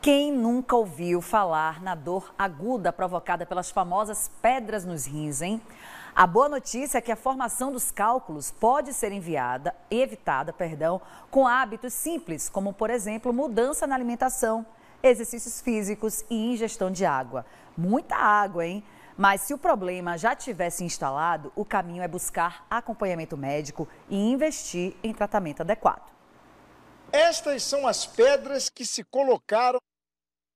Quem nunca ouviu falar na dor aguda provocada pelas famosas pedras nos rins, hein? A boa notícia é que a formação dos cálculos pode ser evitada, com hábitos simples, como, por exemplo, mudança na alimentação, exercícios físicos e ingestão de água. Muita água, hein? Mas se o problema já tivesse instalado, o caminho é buscar acompanhamento médico e investir em tratamento adequado. Estas são as pedras que se colocaram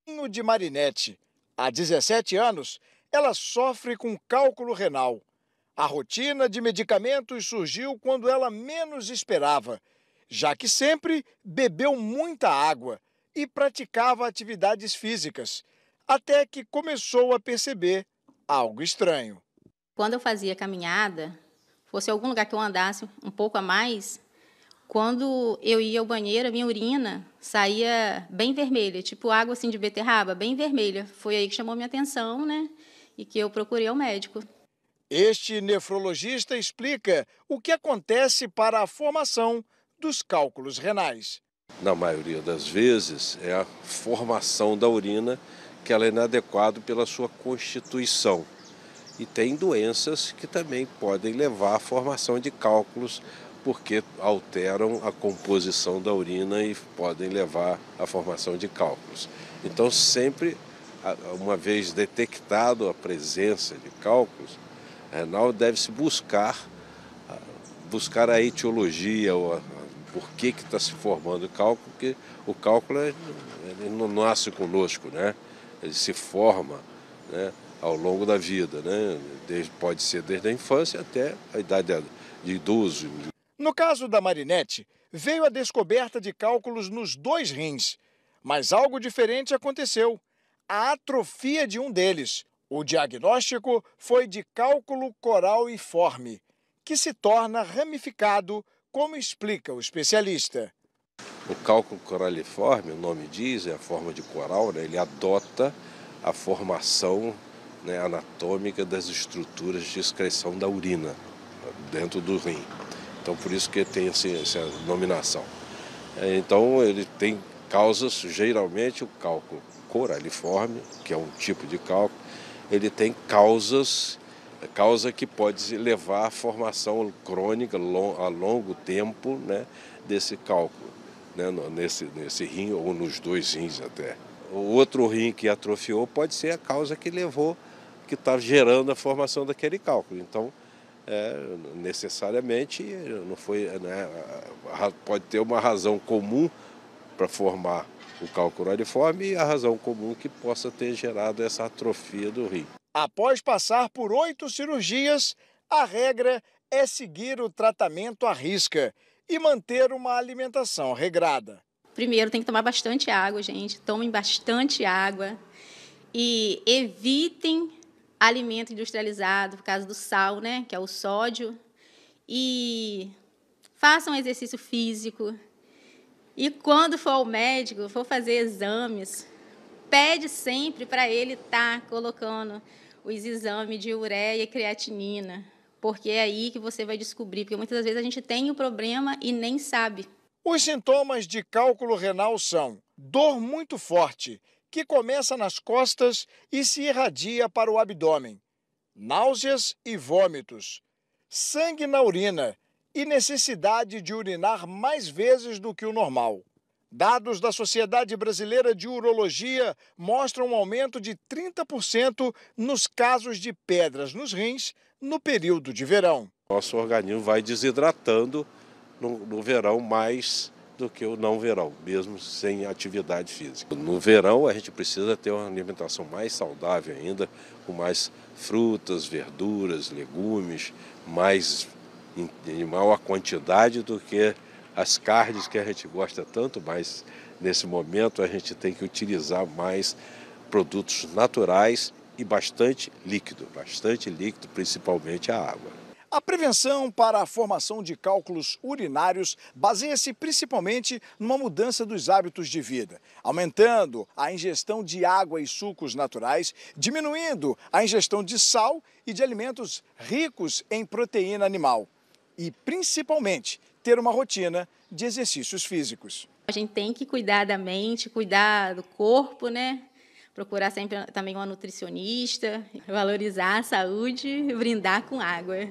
no rim de Marinete. Há 17 anos, ela sofre com cálculo renal. A rotina de medicamentos surgiu quando ela menos esperava, já que sempre bebeu muita água e praticava atividades físicas, até que começou a perceber algo estranho. Quando eu fazia caminhada, fosse algum lugar que eu andasse um pouco a mais, quando eu ia ao banheiro, a minha urina saía bem vermelha, tipo água assim de beterraba, bem vermelha. Foi aí que chamou minha atenção, né? E que eu procurei o médico. Este nefrologista explica o que acontece para a formação dos cálculos renais. Na maioria das vezes, é a formação da urina que ela é inadequada pela sua constituição. E tem doenças que também podem levar à formação de cálculos, porque alteram a composição da urina e podem levar à formação de cálculos. Então, sempre, uma vez detectado a presença de cálculos renal, deve-se buscar a etiologia, por que está se formando o cálculo, porque o cálculo ele não nasce conosco, né? Ele se forma, né, ao longo da vida, né? Pode ser desde a infância até a idade de idoso. No caso da Marinete, veio a descoberta de cálculos nos 2 rins, mas algo diferente aconteceu: a atrofia de um deles. O diagnóstico foi de cálculo coraliforme, que se torna ramificado, como explica o especialista. O cálculo coraliforme, o nome diz, é a forma de coral, né? Ele adota a formação, né, anatômica das estruturas de excreção da urina dentro do rim. Então, por isso que tem essa denominação. Então, ele tem causas, geralmente o cálculo coraliforme, que é um tipo de cálculo, ele tem causa que pode levar à formação crônica a longo tempo, né, desse cálculo, né, nesse rim ou nos 2 rins até. O outro rim que atrofiou pode ser a causa que levou, que está gerando a formação daquele cálculo. Então, necessariamente, não foi, né, pode ter uma razão comum para formar o cálculo coraliforme e a razão comum que possa ter gerado essa atrofia do rim. Após passar por 8 cirurgias, a regra é seguir o tratamento à risca e manter uma alimentação regrada. Primeiro, tem que tomar bastante água, gente. Tomem bastante água e evitem alimento industrializado por causa do sal, né, que é o sódio. E façam exercício físico. E quando for ao médico, for fazer exames, pede sempre para ele estar colocando os exames de ureia e creatinina, porque é aí que você vai descobrir, porque muitas vezes a gente tem o problema e nem sabe. Os sintomas de cálculo renal são dor muito forte, que começa nas costas e se irradia para o abdômen, náuseas e vômitos, sangue na urina e necessidade de urinar mais vezes do que o normal. Dados da Sociedade Brasileira de Urologia mostram um aumento de 30% nos casos de pedras nos rins no período de verão. Nosso organismo vai desidratando no verão mais do que o não verão, mesmo sem atividade física. No verão a gente precisa ter uma alimentação mais saudável ainda, com mais frutas, verduras, legumes, em maior quantidade do que as carnes que a gente gosta tanto, mas nesse momento a gente tem que utilizar mais produtos naturais e bastante líquido, principalmente a água. A prevenção para a formação de cálculos urinários baseia-se principalmente numa mudança dos hábitos de vida, aumentando a ingestão de água e sucos naturais, diminuindo a ingestão de sal e de alimentos ricos em proteína animal e, principalmente, ter uma rotina de exercícios físicos. A gente tem que cuidar da mente, cuidar do corpo, né? Procurar sempre também uma nutricionista, valorizar a saúde e brindar com água.